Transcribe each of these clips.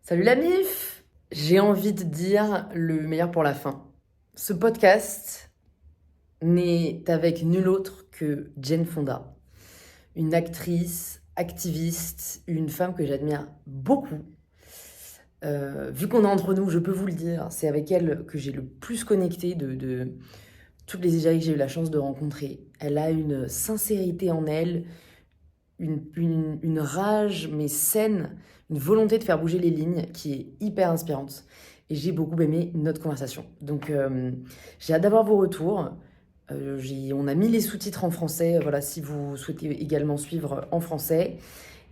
Salut la mif! J'ai envie de dire le meilleur pour la fin. Ce podcast n'est avec nul autre que Jane Fonda, une actrice, activiste, une femme que j'admire beaucoup. Vu qu'on est entre nous, je peux vous le dire, c'est avec elle que j'ai le plus connecté de toutes les Égéries que j'ai eu la chance de rencontrer. Elle a une sincérité en elle, une rage, mais saine, une volonté de faire bouger les lignes qui est hyper inspirante. Et j'ai beaucoup aimé notre conversation. Donc, j'ai hâte d'avoir vos retours. On a mis les sous-titres en français, voilà, si vous souhaitez également suivre en français.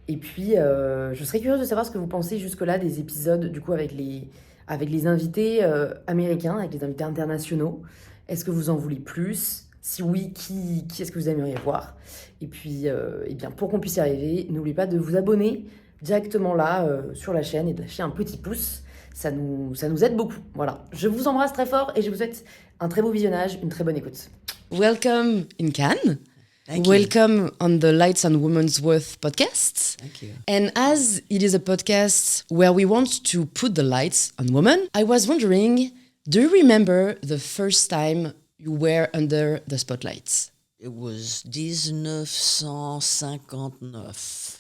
Et puis, je serais curieuse de savoir ce que vous pensez jusque-là des épisodes, du coup, avec les invités américains, avec les invités internationaux. Est-ce que vous en voulez plus? Si oui, qui est-ce que vous aimeriez voir? Et puis, eh bien, pour qu'on puisse y arriver, n'oubliez pas de vous abonner directement là sur la chaîne et de lâcher un petit pouce. Ça nous aide beaucoup. Voilà. Je vous embrasse très fort et je vous souhaite un très beau visionnage, une très bonne écoute. Welcome in Cannes. Thank you. Welcome on the Lights on Women's Worth podcast. Thank you. And as it is a podcast where we want to put the lights on women, I was wondering, do you remember the first time you were under the spotlights? It was 1959.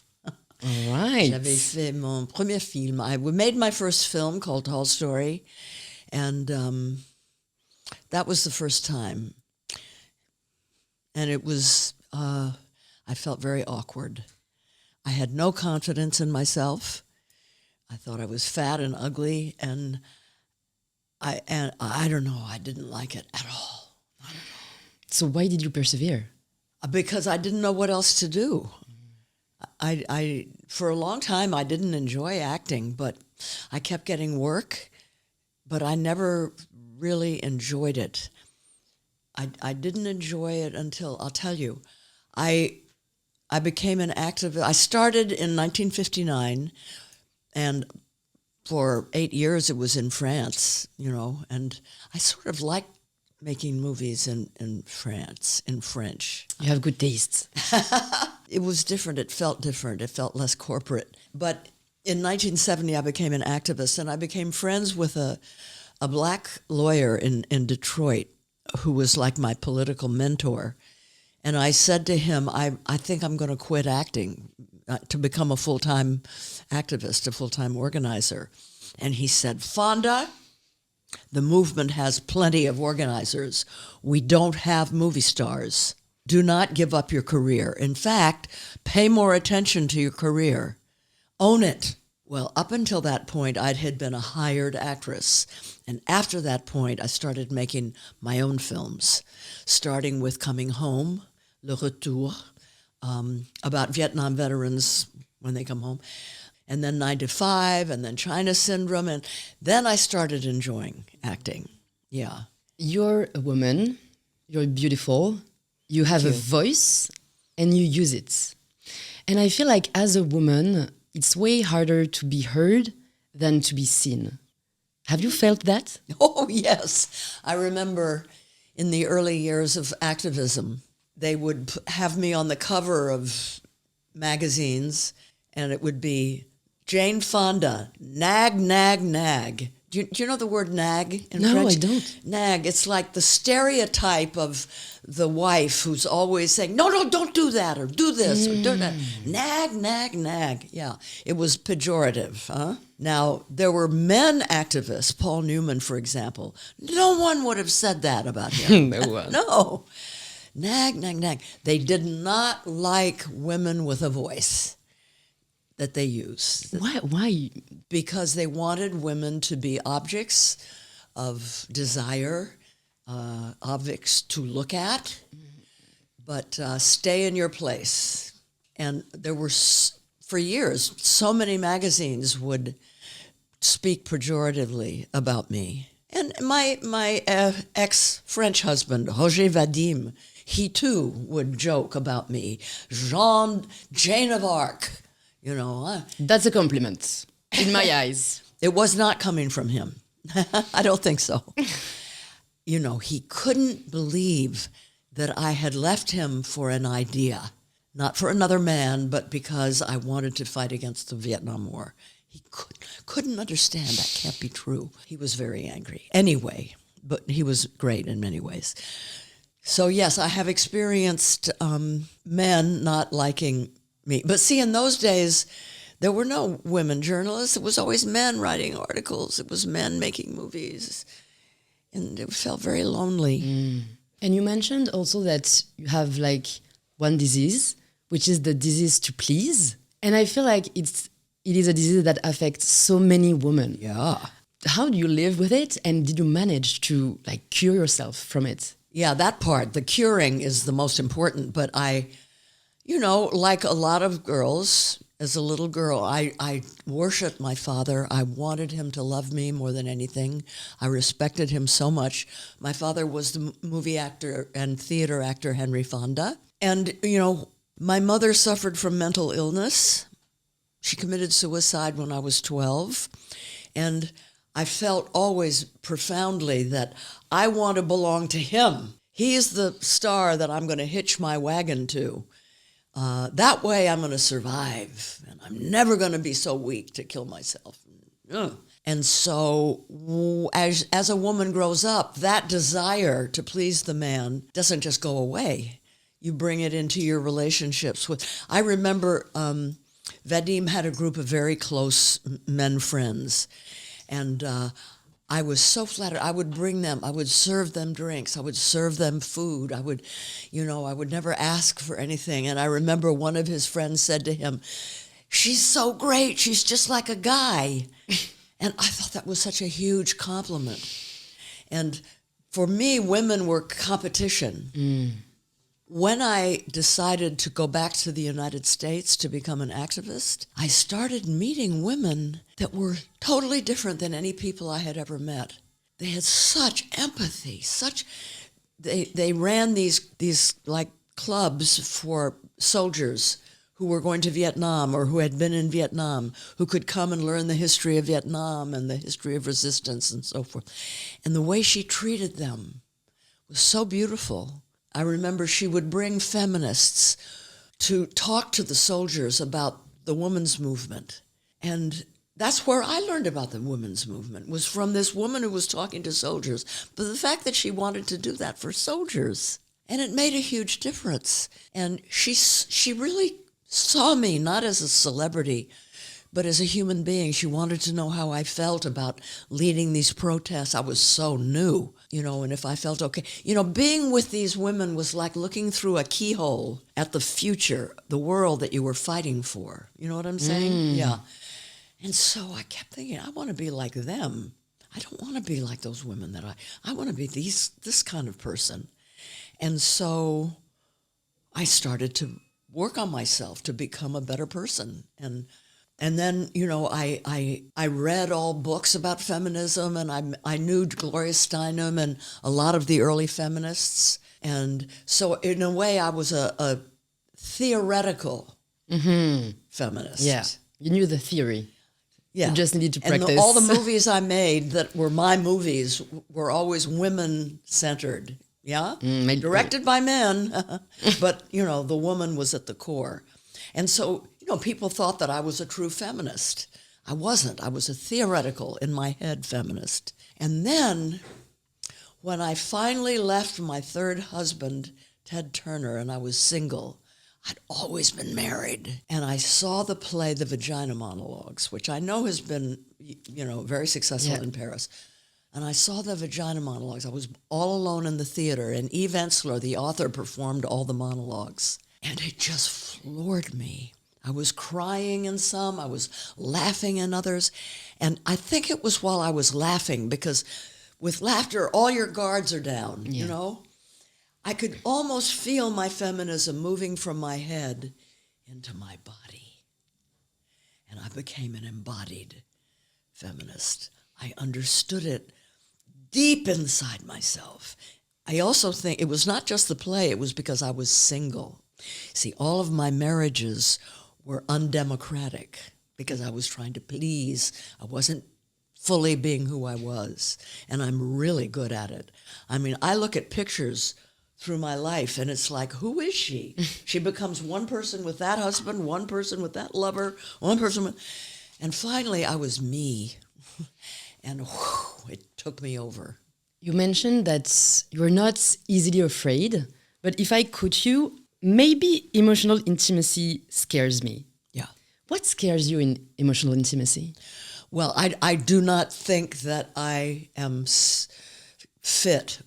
All right. J'avais fait mon premier film. I made my first film called Tall Story, and that was the first time. And it was, I felt very awkward. I had no confidence in myself. I thought I was fat and ugly, and I don't know, I didn't like it at all. So why did you persevere? Because I didn't know what else to do. I for a long time, I didn't enjoy acting, but I kept getting work, but I never really enjoyed it. I didn't enjoy it until, I'll tell you, I became an activist. I started in 1959, and for 8 years it was in France, and I sort of liked making movies in France, in French. You have good taste. It was different. It felt different. It felt less corporate. But in 1970, I became an activist, and I became friends with a black lawyer in Detroit who was like my political mentor. And I said to him, I think I'm going to quit acting to become a full-time activist, a full-time organizer. And he said, Fonda, the movement has plenty of organizers. We don't have movie stars. Do not give up your career. In fact, pay more attention to your career. Own it. Well, up until that point, I had been a hired actress. And after that point, I started making my own films, starting with Coming Home, Le Retour, about Vietnam veterans when they come home, and then 9 to 5, and then China Syndrome, and then I started enjoying acting. Yeah. You're a woman, you're beautiful, you have a voice, and you use it. And I feel like as a woman, it's way harder to be heard than to be seen. Have you felt that? Oh, yes. I remember in the early years of activism, they would have me on the cover of magazines, and it would be Jane Fonda, nag, nag, nag. Do you know the word nag in French? No, I don't. Nag, it's like the stereotype of the wife who's always saying, no, don't do that, or do this, or do that. Nag, nag, nag. Yeah, it was pejorative. Huh? Now, there were men activists, Paul Newman, for example. No one would have said that about him. No one. No. Nag, nag, nag. They did not like women with a voice that they use. Why? Because they wanted women to be objects of desire, objects to look at, but stay in your place. And there were, for years, so many magazines would speak pejoratively about me. And my ex-French husband, Roger Vadim, he too would joke about me. Jane of Arc, That's a compliment, in my eyes. It was not coming from him. I don't think so. He couldn't believe that I had left him for an idea, not for another man, but because I wanted to fight against the Vietnam War. He couldn't understand. That can't be true. He was very angry. Anyway, but he was great in many ways. So yes, I have experienced men not liking me. But see, in those days, there were no women journalists. It was always men writing articles. It was men making movies. And it felt very lonely. And you mentioned also that you have like one disease, which is the disease to please. And I feel like it is a disease that affects so many women. Yeah. How do you live with it? And did you manage to like cure yourself from it? Yeah, that part, the curing is the most important. But I, like a lot of girls, as a little girl, I worshipped my father. I wanted him to love me more than anything. I respected him so much. My father was the movie actor and theater actor Henry Fonda. And, my mother suffered from mental illness. She committed suicide when I was 12. And I felt always profoundly that I want to belong to him. He is the star that I'm going to hitch my wagon to. That way I'm going to survive, and I'm never going to be so weak to kill myself. And so as a woman grows up, that desire to please the man doesn't just go away. You bring it into your relationships. I remember Vadim had a group of very close men friends, and I was so flattered. I would bring them, I would serve them drinks, I would serve them food. I would never ask for anything. And I remember one of his friends said to him, "She's so great, she's just like a guy." And I thought that was such a huge compliment. And for me, women were competition. When I decided to go back to the United States to become an activist, I started meeting women that were totally different than any people I had ever met. They had such empathy, they ran these like clubs for soldiers who were going to Vietnam or who had been in Vietnam, who could come and learn the history of Vietnam and the history of resistance and so forth. And the way she treated them was so beautiful. I remember she would bring feminists to talk to the soldiers about the women's movement. And that's where I learned about the women's movement, was from this woman who was talking to soldiers. But the fact that she wanted to do that for soldiers, and it made a huge difference. And she really saw me not as a celebrity, but as a human being. She wanted to know how I felt about leading these protests. I was so new, and if I felt okay. Being with these women was like looking through a keyhole at the future, the world that you were fighting for. You know what I'm saying? Yeah. And so I kept thinking, I want to be like them. I don't want to be like those women that I want to be this kind of person. And so I started to work on myself to become a better person. And then, I read all books about feminism, and I knew Gloria Steinem and a lot of the early feminists. And so in a way, I was a theoretical feminist. Yeah, you knew the theory. Yeah. You just needed to practice. And all the movies I made that were my movies were always women-centered. Yeah? Directed by men, but, the woman was at the core. And so, people thought that I was a true feminist. I wasn't. I was a theoretical, in my head, feminist. And then, when I finally left my third husband, Ted Turner, and I was single, I'd always been married. And I saw the play, The Vagina Monologues, which I know has been, very successful in Paris. And I saw The Vagina Monologues. I was all alone in the theater, and Eve Ensler, the author, performed all the monologues. And it just floored me. I was crying in some, I was laughing in others. And I think it was while I was laughing, because with laughter, all your guards are down, I could almost feel my feminism moving from my head into my body. And I became an embodied feminist. I understood it deep inside myself. I also think it was not just the play, it was because I was single. See, all of my marriages were undemocratic because I was trying to please. I wasn't fully being who I was, and I'm really good at it. I mean, I look at pictures through my life, and it's like, who is she? She becomes one person with that husband, one person with that lover, one person with... And finally, I was me. And whew, it took me over. You mentioned that you're not easily afraid, but if I quote you, maybe emotional intimacy scares me. Yeah. What scares you in emotional intimacy? Well, I do not think that I am fit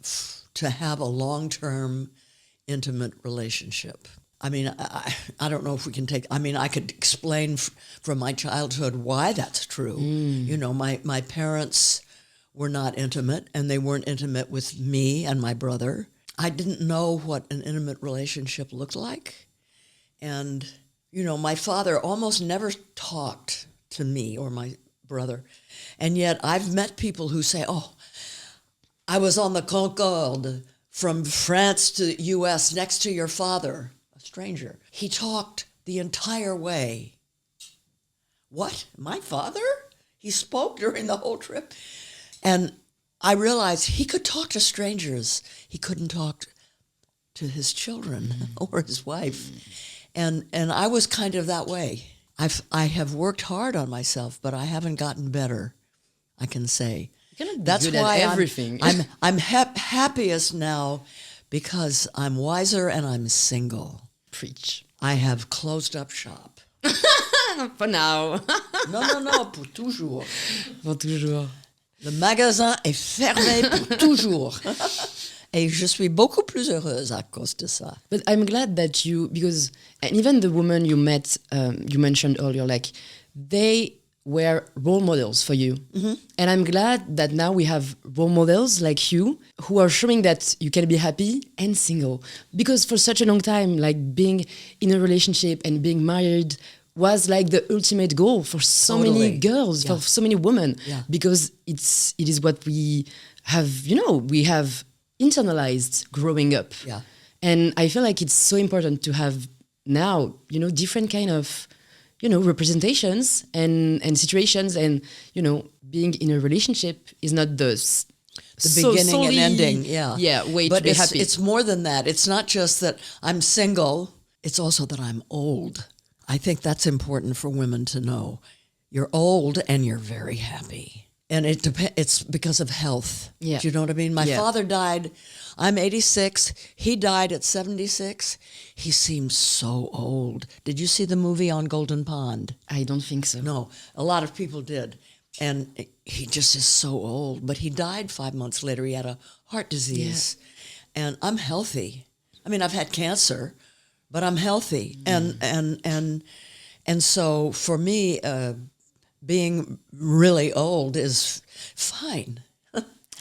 to have a long-term intimate relationship. I mean, I don't know if we can take, I mean, I could explain from my childhood why that's true. You know, my parents were not intimate, and they weren't intimate with me and my brother. I didn't know what an intimate relationship looked like. And, you know, my father almost never talked to me or my brother. And yet I've met people who say, oh, I was on the Concorde from France to the U.S. next to your father, a stranger. He talked the entire way. What? My father? He spoke during the whole trip? And I realized he could talk to strangers. He couldn't talk to his children or his wife. And I was kind of that way. I have worked hard on myself, but I haven't gotten better, I can say. That's why everything. I'm happiest now because I'm wiser and I'm single. Preach. I have closed up shop. For now. Non, pour toujours. Pour toujours. Le magasin est fermé pour toujours. Et je suis beaucoup plus heureuse à cause de ça. But I'm glad that because, and even the woman you met, you mentioned earlier, like, they were role models for you. Mm-hmm. And I'm glad that now we have role models like you who are showing that you can be happy and single. Because for such a long time, like, being in a relationship and being married was like the ultimate goal for so many girls, for so many women, because it is what we have, we have internalized growing up. Yeah. And I feel like it's so important to have now, different kind of, representations and situations, and, being in a relationship is not the beginning and ending. Yeah, way but to be happy. It's more than that. It's not just that I'm single, it's also that I'm old. I think that's important for women to know. You're old and you're very happy. And it's because of health. Yeah. Do you know what I mean? My father died, I'm 86. He died at 76. He seems so old. Did you see the movie on Golden Pond? I don't think so. No, a lot of people did. And he just is so old. But he died 5 months later. He had a heart disease. Yeah. And I'm healthy. I mean, I've had cancer, but I'm healthy. And so for me, being really old is fine.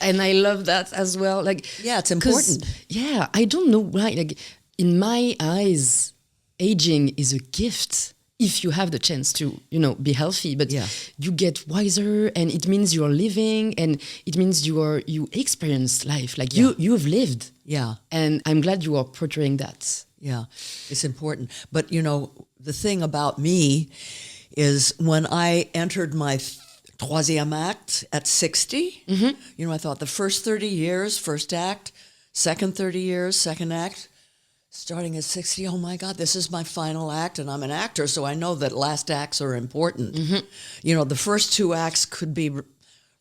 And I love that as well. Like, yeah, it's important. Yeah, I don't know why. Like, in my eyes, aging is a gift if you have the chance to, be healthy. But you get wiser, and it means you are living, and it means you experience life. Like, you've lived. Yeah. And I'm glad you are portraying that. Yeah, it's important. But, the thing about me is when I entered my troisième acte at 60, I thought the first 30 years, first act, second 30 years, second act, starting at 60, oh my God, this is my final act, and I'm an actor, so I know that last acts are important. The first two acts could be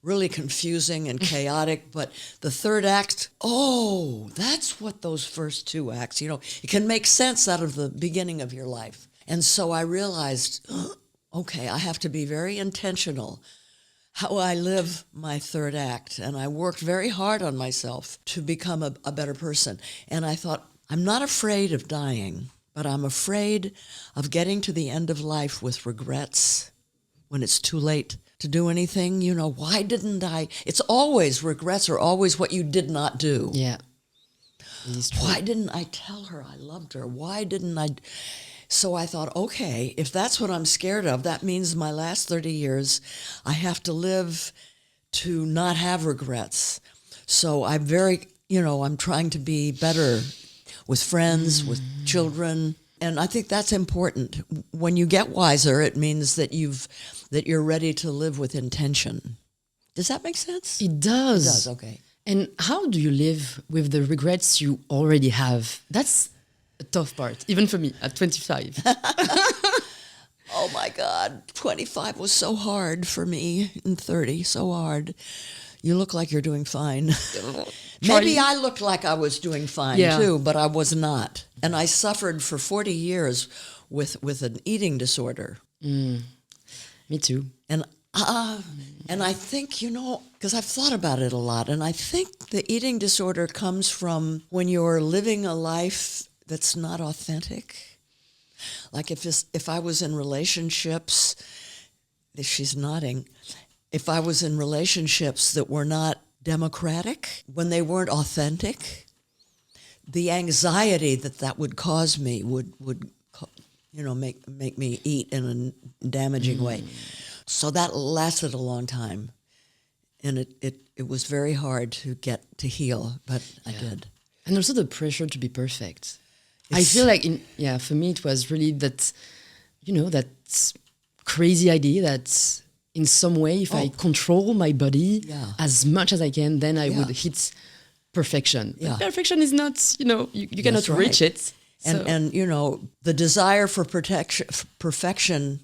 really confusing and chaotic, but the third act, that's what those first two acts, it can make sense out of the beginning of your life. And so I realized, okay, I have to be very intentional how I live my third act. And I worked very hard on myself to become a better person. And I thought, I'm not afraid of dying, but I'm afraid of getting to the end of life with regrets when it's too late to do anything. Why didn't I? It's always, regrets are always what you did not do. Yeah. Why didn't I tell her I loved her? Why didn't I? So I thought, okay, if that's what I'm scared of, that means my last 30 years, I have to live to not have regrets. So I'm I'm trying to be better with friends, with children. And I think that's important. When you get wiser, it means that you're ready to live with intention. Does that make sense? It does. It does, okay. And how do you live with the regrets you already have? That's a tough part, even for me at 25. Oh my God, 25 was so hard for me, and 30, so hard. You look like you're doing fine. Maybe I looked like I was doing fine too, but I was not. And I suffered for 40 years with an eating disorder. Me too. And I think, because I've thought about it a lot, and I think the eating disorder comes from when you're living a life that's not authentic. Like if I was in relationships, she's nodding, if I was in relationships that were not democratic, when they weren't authentic, the anxiety that would cause me would make me eat in a damaging way. So that lasted a long time. And it was very hard to get to heal, but I did. And also the pressure to be perfect. I feel like, for me, it was really that, that crazy idea that in some way, if I control my body as much as I can, then I would hit perfection. But perfection is not, you cannot reach it. So. And the desire for perfection,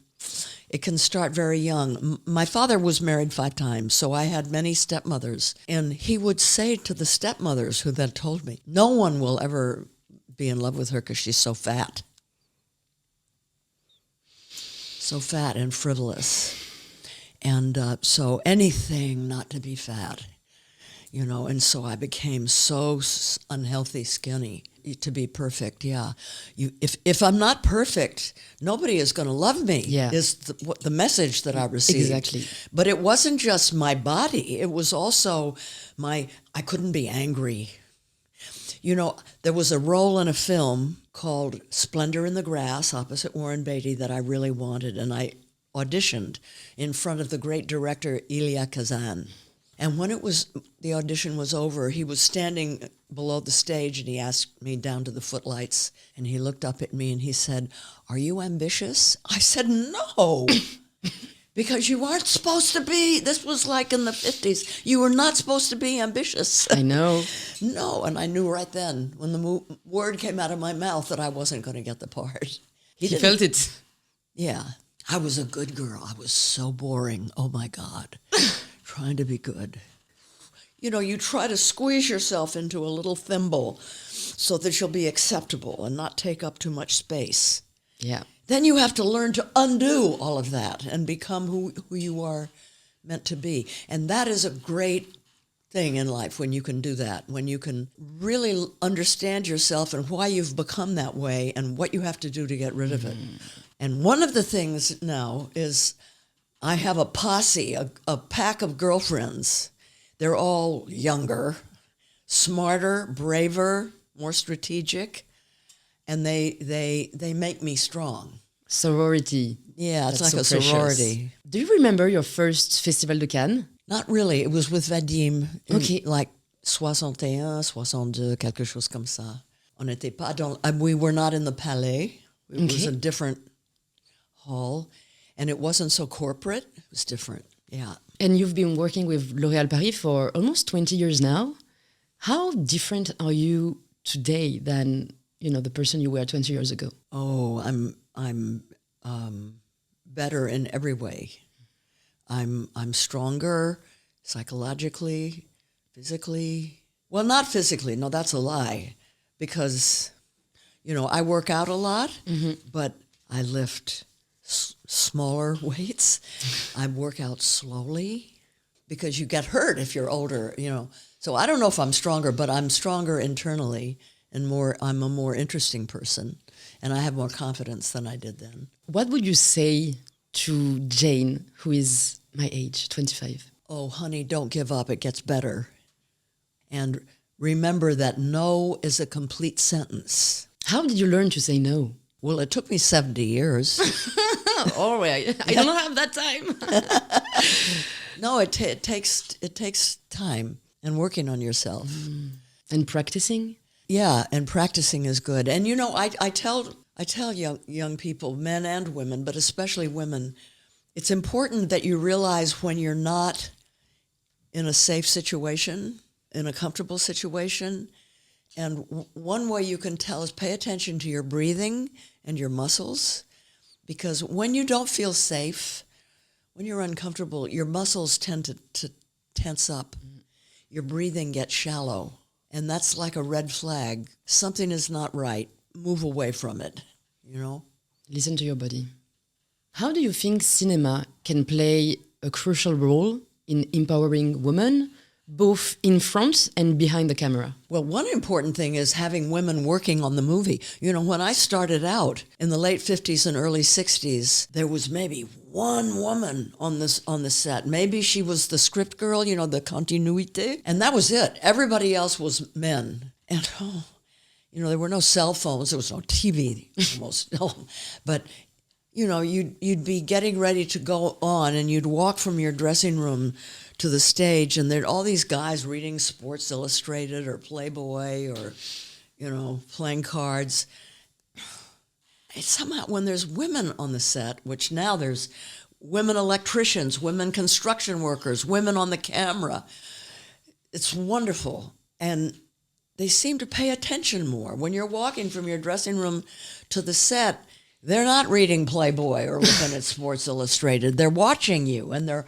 it can start very young. My father was married 5 times, so I had many stepmothers. And he would say to the stepmothers who then told me, no one will ever be in love with her because she's so fat. So fat and frivolous. And so anything not to be fat, and so I became so unhealthy skinny to be perfect. If I'm not perfect, nobody is going to love me. Is the message that I received. Exactly. But it wasn't just my body; it was also I couldn't be angry. There was a role in a film called Splendor in the Grass opposite Warren Beatty that I really wanted, and I auditioned in front of the great director Elia Kazan. And when the audition was over, he was standing below the stage and he asked me down to the footlights and he looked up at me and he said, "Are you ambitious?" I said, "No." Because you aren't supposed to be. This was like in the 50s. You were not supposed to be ambitious. I know. No, and I knew right then when the word came out of my mouth that I wasn't going to get the part. He felt it. Yeah. I was a good girl. I was so boring. Oh, my God. Trying to be good. You try to squeeze yourself into a little thimble so that you'll be acceptable and not take up too much space. Yeah. Then you have to learn to undo all of that and become who you are meant to be. And that is a great thing in life when you can do that, when you can really understand yourself and why you've become that way and what you have to do to get rid of it. And one of the things now is I have a posse, a pack of girlfriends. They're all younger, smarter, braver, more strategic, and they make me strong. Sorority. Yeah, it's That's like so a precious. sorority. Do you remember your first Festival de Cannes? Not really. It was with Vadim. Okay. Like 61, 62, quelque chose comme ça. On n'était pas we were not in the Palais. It was a different hall. And it wasn't so corporate. It was different. Yeah. And you've been working with L'Oréal Paris for almost 20 years now. How different are you today than, the person you were 20 years ago? Oh, I'm better in every way. I'm stronger psychologically, physically. Well, not physically. No, that's a lie. Because, I work out a lot, but I lift smaller weights. I work out slowly because you get hurt if you're older, So I don't know if I'm stronger, but I'm stronger internally and I'm a more interesting person. And I have more confidence than I did then. What would you say to Jane, who is my age, 25? Oh, honey, don't give up. It gets better. And remember that no is a complete sentence. How did you learn to say no? Well, it took me 70 years. All right. I don't have that time. No, it takes time and working on yourself. And practicing? Yeah, and practicing is good. And I tell young people, men and women, but especially women, it's important that you realize when you're not in a safe situation, in a comfortable situation. And one way you can tell is pay attention to your breathing and your muscles, Because when you don't feel safe, when you're uncomfortable, your muscles tend to tense up. Your breathing gets shallow. And that's like a red flag. Something is not right. Move away from it, you know? Listen to your body. How do you think cinema can play a crucial role in empowering women, both in front and behind the camera? Well, one important thing is having women working on the movie. You know, when I started out in the late 50s and early 60s, there was maybe one woman on the set. Maybe she was the script girl, you know, the continuité, and that was it. Everybody else was men. And you know, there were no cell phones, there was no TV almost. But you know, you'd be getting ready to go on, and you'd walk from your dressing room to the stage, and there'd all these guys reading Sports Illustrated or Playboy or, you know, playing cards. It's somehow when there's women on the set, which now there's women electricians, women construction workers, women on the camera. It's wonderful. And they seem to pay attention more. When you're walking from your dressing room to the set, they're not reading Playboy or looking at Sports Illustrated. They're watching you, and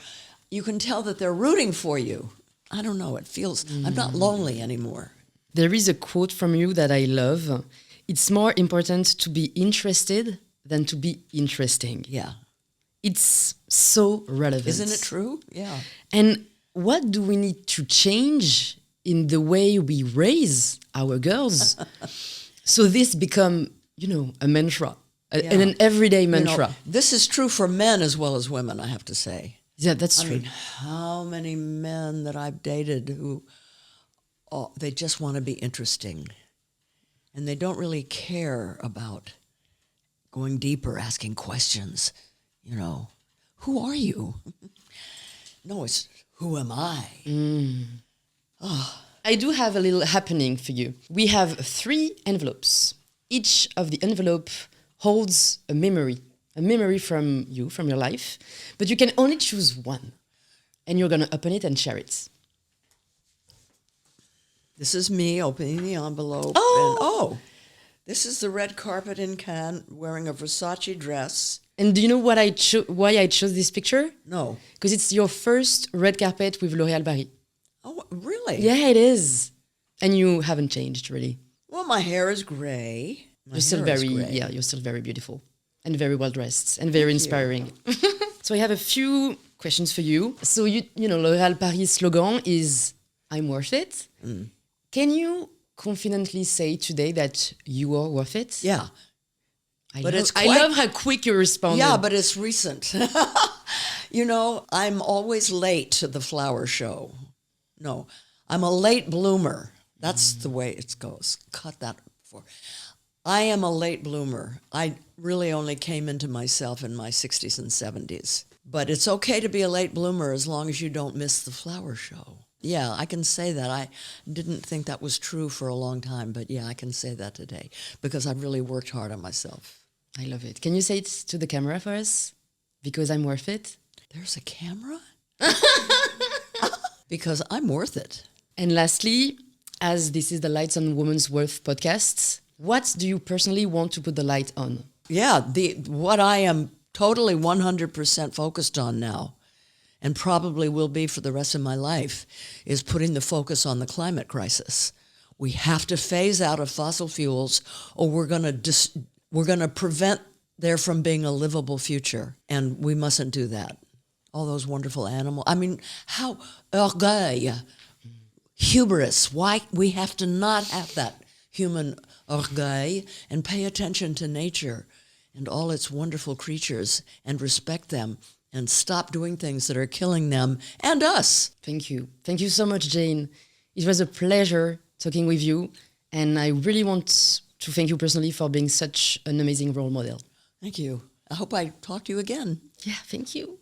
you can tell that they're rooting for you. I don't know, it feels, I'm not lonely anymore. There is a quote from you that I love. It's more important to be interested than to be interesting. Yeah. It's so relevant. Isn't it true? Yeah. And what do we need to change in the way we raise our girls so this become, you know, a mantra, and an everyday mantra? You know, this is true for men as well as women, I have to say. Yeah, that's I true. mean, how many men that I've dated who, they just want to be interesting. And they don't really care about going deeper, asking questions. You know, who are you? No, it's who am I? I do have a little happening for you. We have 3 envelopes. Each of the envelope holds a memory from you, from your life, but you can only choose one. And you're going to open it and share it. This is me opening the envelope. Oh! And this is the red carpet in Cannes wearing a Versace dress. And do you know why I chose this picture? No. Because it's your first red carpet with L'Oréal Paris. Oh, really? Yeah, it is. And you haven't changed, really. Well, my hair is gray. You're still very beautiful and very well dressed and very inspiring. So I have a few questions for you. So you know, L'Oréal Paris slogan is "I'm worth it." Can you confidently say today that you are worth it? Yeah. I love how quick you responded. Yeah, but it's recent. You know, I'm always late to the flower show. No, I'm a late bloomer. That's the way it goes. Cut that before. I am a late bloomer. I really only came into myself in my 60s and 70s. But it's okay to be a late bloomer as long as you don't miss the flower show. Yeah, I can say that. I didn't think that was true for a long time, but yeah, I can say that today because I've really worked hard on myself. I love it. Can you say it to the camera for us? Because I'm worth it. There's a camera? Because I'm worth it. And lastly, as this is the Lights on Women's Worth podcast, what do you personally want to put the light on? Yeah, what I am totally 100% focused on now, and probably will be for the rest of my life, is putting the focus on the climate crisis. We have to phase out of fossil fuels, or we're going to prevent there from being a livable future, and we mustn't do that. All those wonderful animals. I mean, how orgueil, hubris. Why we have to not have that human orgueil and pay attention to nature and all its wonderful creatures and respect them and stop doing things that are killing them and us. Thank you. Thank you so much, Jane. It was a pleasure talking with you, and I really want to thank you personally for being such an amazing role model. Thank you. I hope I talk to you again. Yeah, thank you.